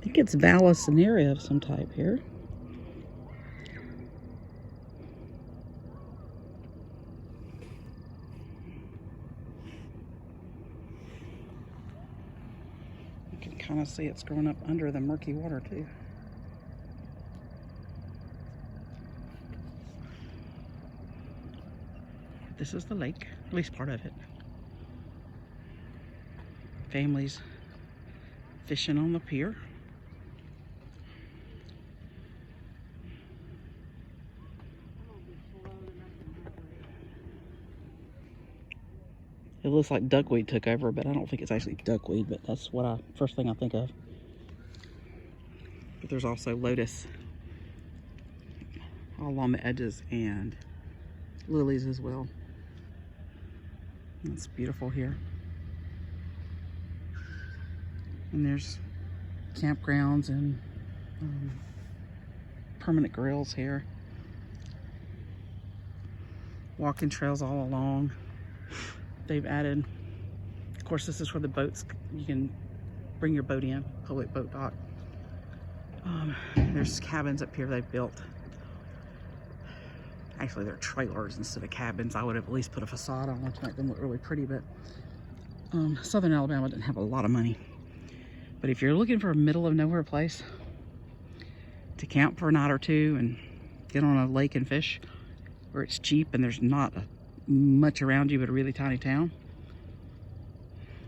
think it's Vallisneria of some type here. You can kind of see it's growing up under the murky water too. This is the lake, at least part of it. Families fishing on the pier. It looks like duckweed took over, but I don't think it's actually duckweed, but that's what first thing I think of. But there's also lotus all along the edges and lilies as well. It's beautiful here. And there's campgrounds and permanent grills here. Walking trails all along. They've added, of course, this is where the boats, you can bring your boat in, public boat dock. There's cabins up here they've built. Actually, they're trailers instead of cabins. I would have at least put a facade on them to make them look really pretty, but Southern Alabama didn't have a lot of money. But if you're looking for a middle of nowhere place to camp for a night or two and get on a lake and fish, where it's cheap and there's not much around you but a really tiny town,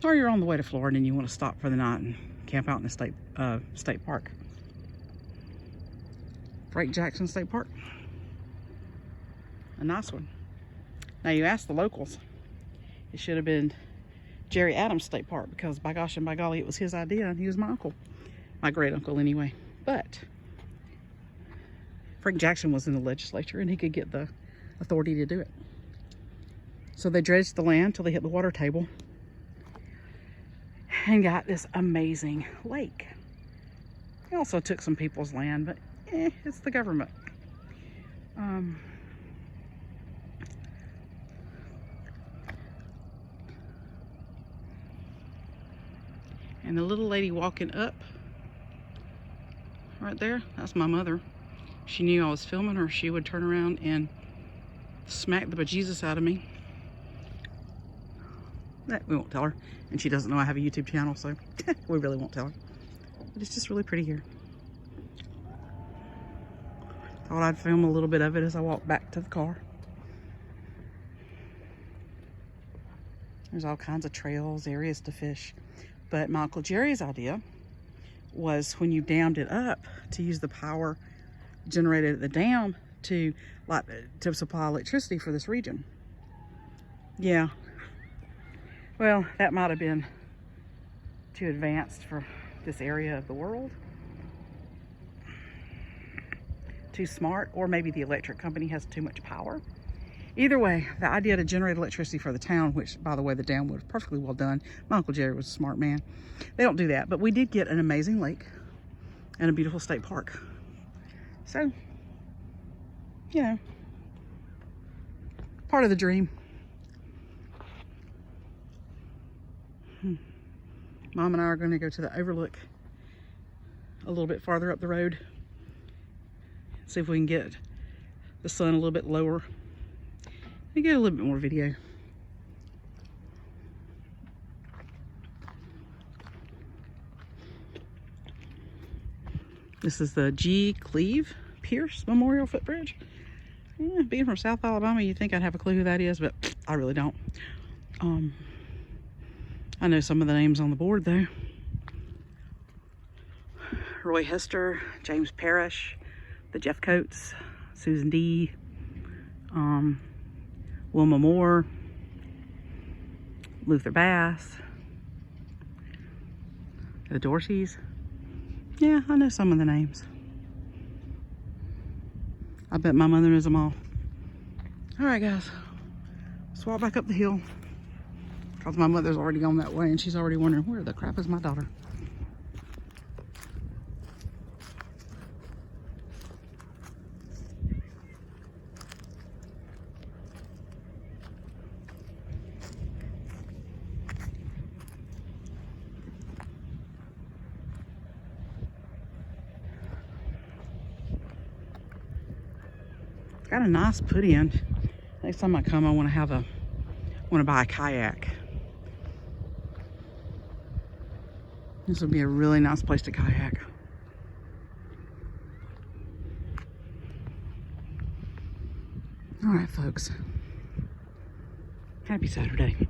or you're on the way to Florida and you want to stop for the night and camp out in the state park. Frank Jackson State Park. A nice one. Now you ask the locals, it should have been Jerry Adams State Park, because by gosh and by golly, it was his idea and he was my uncle. My great uncle anyway. But Frank Jackson was in the legislature and he could get the authority to do it. So they dredged the land till they hit the water table and got this amazing lake. They also took some people's land, but it's the government. And the little lady walking up right there, that's my mother. She knew I was filming her, she would turn around and smack the bejesus out of me. We won't tell her. And she doesn't know I have a YouTube channel, so we really won't tell her. But it's just really pretty here. Thought I'd film a little bit of it as I walk back to the car. There's all kinds of trails, areas to fish. But my Uncle Jerry's idea was, when you dammed it up, to use the power generated at the dam to supply electricity for this region. Yeah. Well, that might have been too advanced for this area of the world. Too smart, or maybe the electric company has too much power. Either way, the idea to generate electricity for the town, which, by the way, the dam was perfectly well done. My Uncle Jerry was a smart man. They don't do that, but we did get an amazing lake and a beautiful state park. So, you know, part of the dream. Mom and I are going to go to the overlook a little bit farther up the road. See if we can get the sun a little bit lower and get a little bit more video. This is the G. Cleve Pierce Memorial Footbridge. Yeah, being from South Alabama, you'd think I'd have a clue who that is, but I really don't. I know some of the names on the board though. Roy Hester, James Parrish, the Jeff Coates, Susan D., Wilma Moore, Luther Bass, the Dorseys. Yeah, I know some of the names. I bet my mother knows them all. All right, guys, let's walk back up the hill, because my mother's already gone that way and she's already wondering, where the crap is my daughter? It's got a nice put in. Next time I come, I want to buy a kayak. This would be a really nice place to kayak. All right, folks. Happy Saturday.